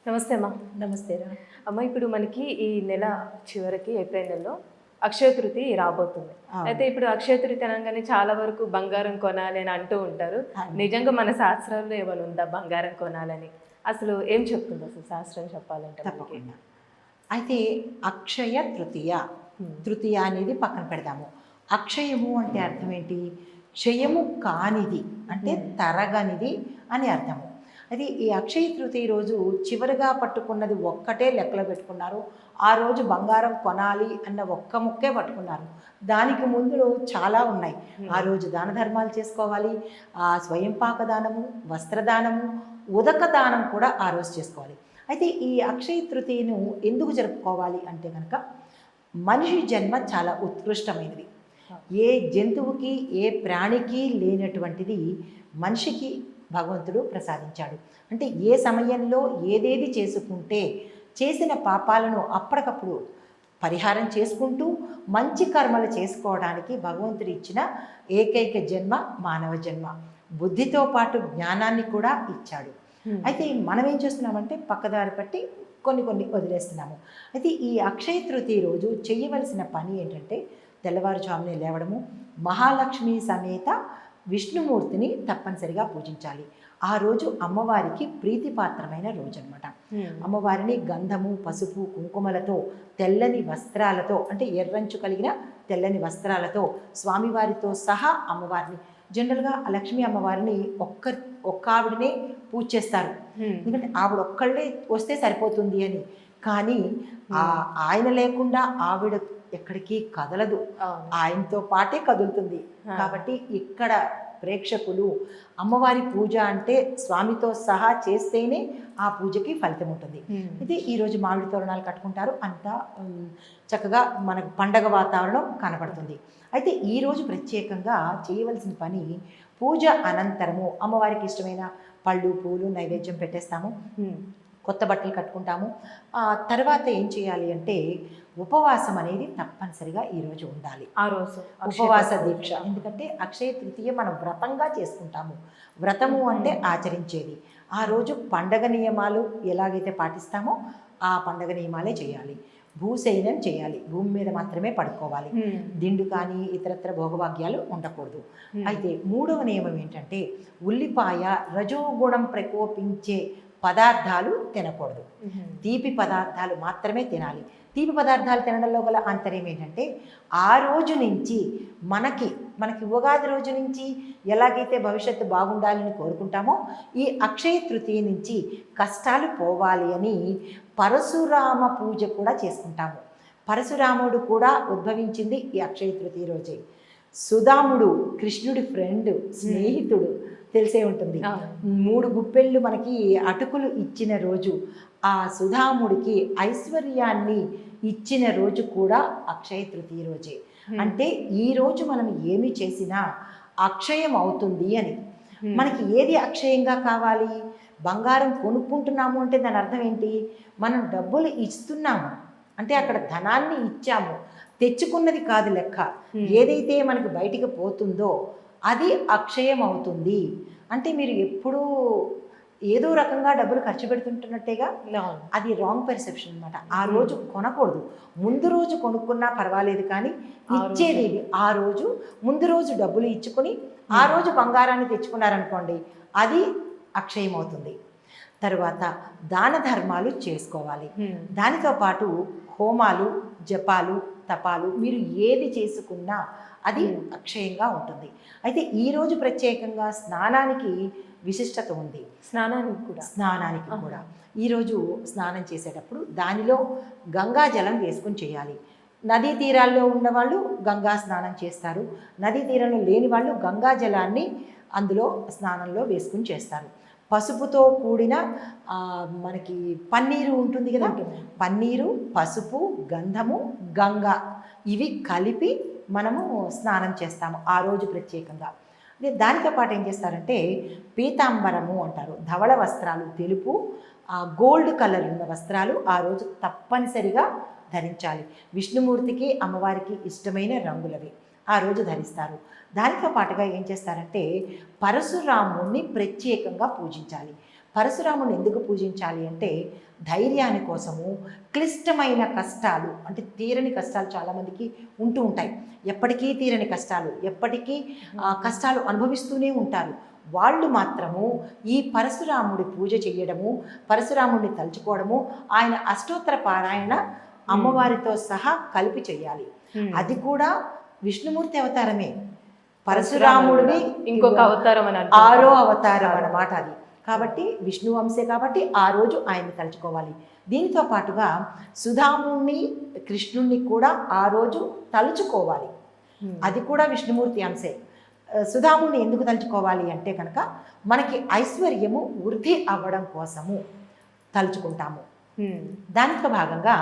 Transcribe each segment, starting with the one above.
నమస్తే అమ్మా. నమస్తే రా. అమ్మ, ఇప్పుడు మనకి ఈ నెల చివరికి ఏప్రిల్ నెలలో అక్షయ తృతీయ రాబోతుంది. అయితే ఇప్పుడు అక్షయ తృతీయ అనగానే చాలా వరకు బంగారం కొనాలి అని అంటూ ఉంటారు. నిజంగా మన శాస్త్రాల్లో ఏమైనా ఉందా బంగారం కొనాలని? అసలు ఏం చెప్తుంది అసలు శాస్త్రం చెప్పాలంటే? తప్పకుండా. అయితే అక్షయ తృతీయ, తృతీయ అనేది పక్కన పెడదాము. అక్షయము అంటే అర్థం ఏంటి? క్షయము కానిది అంటే తరగనిది అని అర్థము. అది ఈ అక్షయ తృతీయ రోజు చివరిగా పట్టుకున్నది ఒక్కటే లెక్కలో పెట్టుకున్నారు. ఆ రోజు బంగారం కొనాలి అన్న ఒక్క ముక్కే పట్టుకున్నారు. దానికి ముందు చాలా ఉన్నాయి. ఆ రోజు దాన ధర్మాలు చేసుకోవాలి. స్వయం పాక దానము, వస్త్రదానము, ఉదక దానం కూడా ఆ రోజు చేసుకోవాలి. అయితే ఈ అక్షయ తృతీయను ఎందుకు జరుపుకోవాలి అంటే కనుక మనిషి జన్మ చాలా ఉత్కృష్టమైనది. ఏ జంతువుకి ఏ ప్రాణికి లేనటువంటిది మనిషికి భగవంతుడు ప్రసాదించాడు. అంటే ఏ సమయంలో ఏదేది చేసుకుంటే చేసిన పాపాలను అప్పటికప్పుడు పరిహారం చేసుకుంటూ మంచి కర్మలు చేసుకోవడానికి భగవంతుడు ఇచ్చిన ఏకైక జన్మ మానవ జన్మ. బుద్ధితో పాటు జ్ఞానాన్ని కూడా ఇచ్చాడు. అయితే మనం ఏం చేస్తున్నామంటే పక్కదారి పట్టి కొన్ని వదిలేస్తున్నాము. అయితే ఈ అక్షయ తృతీయ రోజు చేయవలసిన పని ఏంటంటే తెల్లవారుజామునే లేవడము, మహాలక్ష్మి సమేత విష్ణుమూర్తిని తప్పనిసరిగా పూజించాలి. ఆ రోజు అమ్మవారికి ప్రీతిపాత్రమైన రోజు అనమాట. అమ్మవారిని గంధము, పసుపు, కుంకుమలతో, తెల్లని వస్త్రాలతో, అంటే ఎర్రంచు కలిగిన తెల్లని వస్త్రాలతో స్వామివారితో సహా అమ్మవారిని, జనరల్గా లక్ష్మీ అమ్మవారిని ఒక్క ఆవిడనే పూజ చేస్తారు. ఎందుకంటే ఆవిడ ఒక్కళ్ళే వస్తే సరిపోతుంది అని. కానీ ఆయన లేకుండా ఆవిడ ఎక్కడికి కదలదు, ఆయనతో పాటే కదులుతుంది. కాబట్టి ఇక్కడ ప్రేక్షకులు అమ్మవారి పూజ అంటే స్వామితో సహా చేస్తేనే ఆ పూజకి ఫలితం ఉంటుంది. అయితే ఈరోజు మామిడి తోరణాలు కట్టుకుంటారు, అంతా చక్కగా మనకు పండగ వాతావరణం కనపడుతుంది. అయితే ఈరోజు ప్రత్యేకంగా చేయవలసిన పని, పూజ అనంతరము అమ్మవారికి ఇష్టమైన పళ్ళు, పూలు, నైవేద్యం పెట్టేస్తాము, కొత్త బట్టలు కట్టుకుంటాము. తర్వాత ఏం చేయాలి అంటే ఉపవాసం అనేది తప్పనిసరిగా ఈరోజు ఉండాలి. ఆ రోజు ఉపవాస దీక్ష. ఎందుకంటే అక్షయ తృతీయ మనం వ్రతంగా చేసుకుంటాము. వ్రతము అంటే ఆచరించేది. ఆ రోజు పండగ నియమాలు ఎలాగైతే పాటిస్తామో ఆ పండగ నియమాలే చేయాలి. భూశయనం చేయాలి, భూమి మీద మాత్రమే పడుకోవాలి. దిండు కానీ ఇతరత్ర భోగభాగ్యాలు ఉండకూడదు. అయితే మూడవ నియమం ఏంటంటే ఉల్లిపాయ రజోగుణం ప్రకోపించే పదార్థాలు తినకూడదు. తీపి పదార్థాలు మాత్రమే తినాలి. తీపి పదార్థాలు తినడంలో గల ఆంతర్యం ఏంటంటే ఆ రోజు నుంచి మనకి ఉగాది రోజు నుంచి ఎలాగైతే భవిష్యత్తు బాగుండాలని కోరుకుంటామో ఈ అక్షయ తృతీయ నుంచి కష్టాలు పోవాలి అని పరశురామ పూజ కూడా చేసుకుంటాము. పరశురాముడు కూడా ఉద్భవించింది ఈ అక్షయ తృతీయ రోజే. సుధాముడు కృష్ణుడి ఫ్రెండ్, స్నేహితుడు, తెలిసే ఉంటుంది. 3 గుప్పెళ్ళు మనకి అటుకులు ఇచ్చిన రోజు, ఆ సుధాముడికి ఐశ్వర్యాన్ని ఇచ్చిన రోజు కూడా అక్షయ తృతీయ రోజే. అంటే ఈ రోజు మనం ఏమి చేసినా అక్షయం అవుతుంది అని. మనకి ఏది అక్షయంగా కావాలి? బంగారం కొనుక్కుంటున్నాము అంటే దాని అర్థం ఏంటి? మనం డబ్బులు ఇస్తున్నాము అంటే అక్కడ ధనాన్ని ఇచ్చాము, తెచ్చుకున్నది కాదు లెక్క. ఏదైతే మనకి బయటికి పోతుందో అది అక్షయం అవుతుంది. అంటే మీరు ఎప్పుడూ ఏదో రకంగా డబ్బులు ఖర్చు పెడుతుంటున్నట్టేగా, అది రాంగ్ పెర్సెప్షన్ అనమాట. ఆ రోజు కొనకూడదు. ముందు రోజు కొనుక్కున్నా పర్వాలేదు, కానీ ఇచ్చేది ఆ రోజు. ముందు రోజు డబ్బులు ఇచ్చుకొని ఆ రోజు బంగారాన్ని తెచ్చుకున్నారనుకోండి, అది అక్షయం అవుతుంది. తర్వాత దాన ధర్మాలు చేసుకోవాలి. దానితో పాటు హోమాలు, జపాలు, తపాలు మీరు ఏది చేసుకున్నా అది అక్షయంగా ఉంటుంది. అయితే ఈరోజు ప్రత్యేకంగా స్నానానికి విశిష్టత ఉంది. స్నానానికి కూడా ఈరోజు స్నానం చేసేటప్పుడు దానిలో గంగా జలం వేసుకుని చేయాలి. నదీ తీరాల్లో ఉన్నవాళ్ళు గంగా స్నానం చేస్తారు. నదీ తీరంలో లేని వాళ్ళు గంగా జలాన్ని అందులో స్నానంలో వేసుకుని చేస్తారు. పసుపుతో కూడిన మనకి పన్నీరు ఉంటుంది కదా, పన్నీరు, పసుపు, గంధము, గంగా ఇవి కలిపి మనము స్నానం చేస్తాము ఆ రోజు ప్రత్యేకంగా. అదే దానితో పాటు ఏం చేస్తారంటే పీతాంబరము అంటారు, ధవళ వస్త్రాలు, తెలుపు గోల్డ్ కలర్ ఉన్న వస్త్రాలు ఆ రోజు తప్పనిసరిగా ధరించాలి. విష్ణుమూర్తికి అమ్మవారికి ఇష్టమైన రంగులవి ఆ రోజు ధరిస్తారు. దానితో పాటుగా ఏం చేస్తారంటే పరశురాముణ్ణి ప్రత్యేకంగా పూజించాలి. పరశురాముని ఎందుకు పూజించాలి అంటే ధైర్యాని కోసము, క్లిష్టమైన కష్టాలు అంటే తీరని కష్టాలు చాలామందికి ఉంటూ ఉంటాయి. ఎప్పటికీ తీరని కష్టాలు, ఎప్పటికీ కష్టాలు అనుభవిస్తూనే ఉంటారు. వాళ్ళు మాత్రము ఈ పరశురాముడి పూజ చేయడము, పరశురాముడిని తలుచుకోవడము, ఆయన అష్టోత్తర పారాయణ అమ్మవారితో సహా కలిపి చేయాలి. అది కూడా విష్ణుమూర్తి అవతారమే. పరశురాముడిని ఇంకొక అవతారం అని 6వ అవతారం అన్నమాట అది. కాబట్టి విష్ణు వంశే కాబట్టి ఆ రోజు ఆయన్ని తలుచుకోవాలి. దీనితో పాటుగా సుధాముని, కృష్ణుణ్ణి కూడా ఆ రోజు తలుచుకోవాలి. అది కూడా విష్ణుమూర్తి అంశే. సుధాముని ఎందుకు తలుచుకోవాలి అంటే కనుక మనకి ఐశ్వర్యము వృద్ధి అవ్వడం కోసము తలుచుకుంటాము. దాంట్లో భాగంగా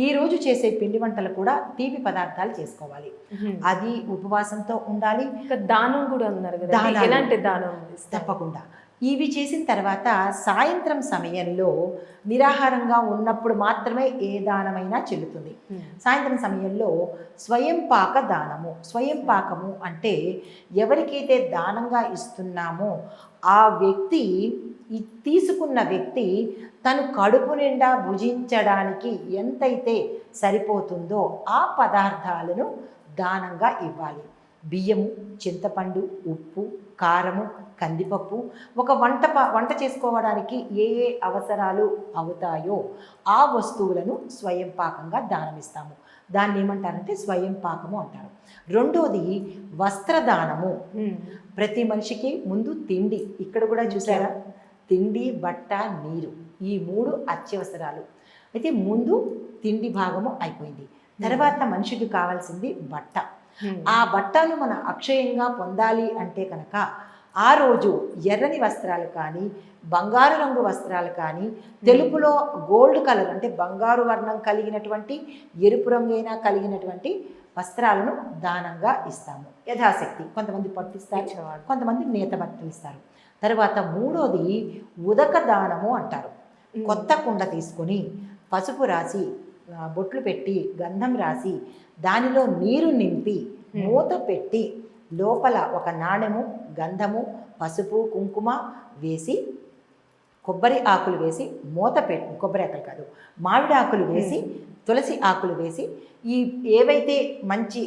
ఈరోజు చేసే పిండి వంటలు కూడా తీపి పదార్థాలు చేసుకోవాలి. అది ఉపవాసంతో ఉండాలి. దానం కూడా ఉన్నారు కదా, ఎలాంటి దానం? తప్పకుండా ఇవి చేసిన తర్వాత సాయంత్రం సమయంలో నిరాహారంగా ఉన్నప్పుడు మాత్రమే ఏ దానమైనా చెల్లుతుంది. సాయంత్రం సమయంలో స్వయం పాక దానము. స్వయం పాకము అంటే ఎవరికైతే దానంగా ఇస్తున్నామో ఆ వ్యక్తి, తీసుకున్న వ్యక్తి తను కడుపు నిండా భుజించడానికి ఎంతైతే సరిపోతుందో ఆ పదార్థాలను దానంగా ఇవ్వాలి. బియ్యము, చింతపండు, ఉప్పు, కారము, కందిపప్పు, ఒక వంట చేసుకోవడానికి ఏ ఏ అవసరాలు అవుతాయో ఆ వస్తువులను స్వయం పాకంగా దానమిస్తాము. దాన్ని ఏమంటారంటే స్వయం పాకము అంటారు. రెండోది వస్త్రదానము. ప్రతి మనిషికి ముందు తిండి, ఇక్కడ కూడా చూసారా, తిండి, బట్ట, నీరు, ఈ 3 అత్యవసరాలు. అయితే ముందు తిండి భాగము అయిపోయింది. తర్వాత మనిషికి కావాల్సింది బట్ట. ఆ బట్టను మన అక్షయంగా పొందాలి అంటే కనుక ఆ రోజు ఎర్రని వస్త్రాలు కానీ, బంగారు రంగు వస్త్రాలు కానీ, తెలుపులో గోల్డ్ కలర్ అంటే బంగారు వర్ణం కలిగినటువంటి, ఎరుపు రంగు అయినా కలిగినటువంటి వస్త్రాలను దానంగా ఇస్తాము యథాశక్తి. కొంతమంది పట్టిస్తారు, కొంతమంది నేత బట్టలు ఇస్తారు. తర్వాత మూడోది ఉదక దానము అంటారు. కొత్త కుండ తీసుకొని పసుపు రాసి, బొట్లు పెట్టి, గంధం రాసి, దానిలో నీరు నింపి, మూత పెట్టి, లోపల ఒక నాణెము, గంధము, పసుపు, కుంకుమ వేసి, కొబ్బరి ఆకులు వేసి మూత పెట్టి, కొబ్బరి ఆకులు కాదు, మామిడి ఆకులు వేసి, తులసి ఆకులు వేసి, ఈ ఏవైతే మంచి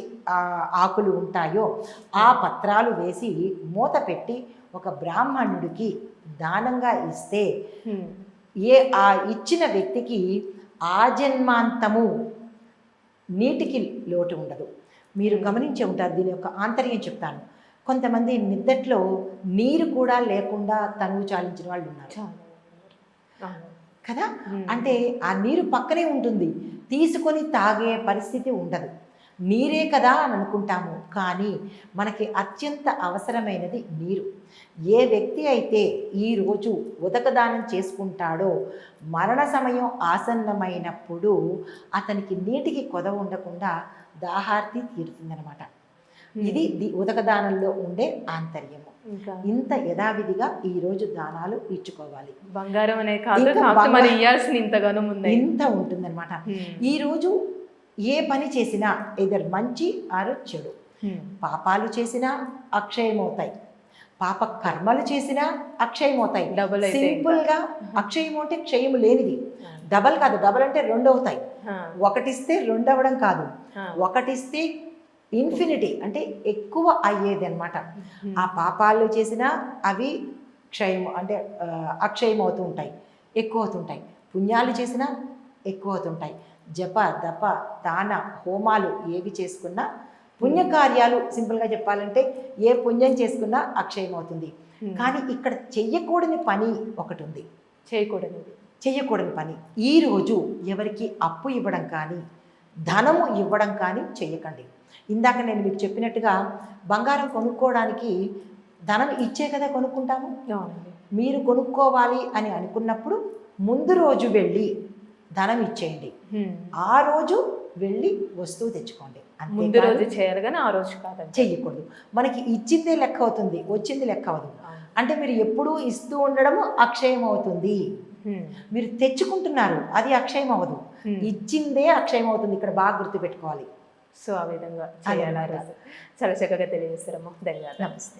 ఆకులు ఉంటాయో ఆ పత్రాలు వేసి మూత పెట్టి ఒక బ్రాహ్మణుడికి దానంగా ఇస్తే ఆ ఇచ్చిన వ్యక్తికి ఆజన్మాంతము నీటికి లోటు ఉండదు. మీరు గమనించే ఉంటారు. దీని యొక్క ఆంతర్యం చెప్తాను. కొంతమంది నిద్దట్లో నీరు కూడా లేకుండా తనువు చాలించిన వాళ్ళు ఉన్నారు కదా. అంటే ఆ నీరు పక్కనే ఉంటుంది, తీసుకొని తాగే పరిస్థితి ఉండదు. నీరే కదా అని అనుకుంటాము, కానీ మనకి అత్యంత అవసరమైనది నీరు. ఏ వ్యక్తి అయితే ఈరోజు ఉదకదానం చేసుకుంటాడో మరణ సమయం ఆసన్నమైనప్పుడు అతనికి నీటికి కొదవ ఉండకుండా దాహార్తి తీరుతుందనమాట. ఇది ఉదకదానంలో ఉండే ఆంతర్యము. ఇంత యథావిధిగా ఈరోజు దానాలు ఇచ్చుకోవాలి. బంగారం అనే కాదు, ఇంత ఉంటుందన్నమాట. ఈరోజు ఏ పని చేసినా ఎదర్ మంచి ఆరు చెడు, పాపాలు చేసినా అక్షయమవుతాయి, పాప కర్మలు చేసినా అక్షయమవుతాయి. సింపుల్గా అక్షయము అంటే క్షయము లేనిది. డబల్ కాదు, డబల్ అంటే 2 అవుతాయి. ఒకటిస్తే 2 అవ్వడం కాదు, ఒకటిస్తే ఇన్ఫినిటీ అంటే ఎక్కువ అయ్యేది అనమాట. ఆ పాపాలు చేసినా అవి క్షయం అంటే అక్షయం అవుతూ ఉంటాయి, ఎక్కువ అవుతుంటాయి. పుణ్యాలు చేసినా ఎక్కువ అవుతుంటాయి. జప, దప, దాన, హోమాలు ఏవి చేసుకున్నా, పుణ్యకార్యాలు సింపుల్గా చెప్పాలంటే ఏ పుణ్యం చేసుకున్నా అక్షయం అవుతుంది. కానీ ఇక్కడ చెయ్యకూడని పని ఒకటి ఉంది. చెయ్యకూడని పని ఈరోజు ఎవరికి అప్పు ఇవ్వడం కానీ, ధనము ఇవ్వడం కానీ చెయ్యకండి. ఇందాక నేను మీకు చెప్పినట్టుగా బంగారం కొనుక్కోవడానికి ధనం ఇచ్చే కదా కొనుక్కుంటాము. మీరు కొనుక్కోవాలి అని అనుకున్నప్పుడు ముందు రోజు వెళ్ళి ధనం ఇచ్చేయండి, ఆ రోజు వెళ్ళి వస్తువు తెచ్చుకోండి. ముందు రోజు చేయాలి కానీ ఆ రోజు కాదు, చెయ్యకూడదు. మనకి ఇచ్చిందే లెక్క అవుతుంది, వచ్చింది లెక్క అవ్వదు. అంటే మీరు ఎప్పుడూ ఇస్తూ ఉండడము అక్షయం అవుతుంది. మీరు తెచ్చుకుంటున్నారు, అది అక్షయం అవ్వదు, ఇచ్చిందే అక్షయం అవుతుంది. ఇక్కడ బాగా గుర్తుపెట్టుకోవాలి. సో ఆ విధంగా చేయాలి. చాలా చక్కగా తెలియజేస్తారమ్మా, ధన్యవాదాలు. నమస్తే.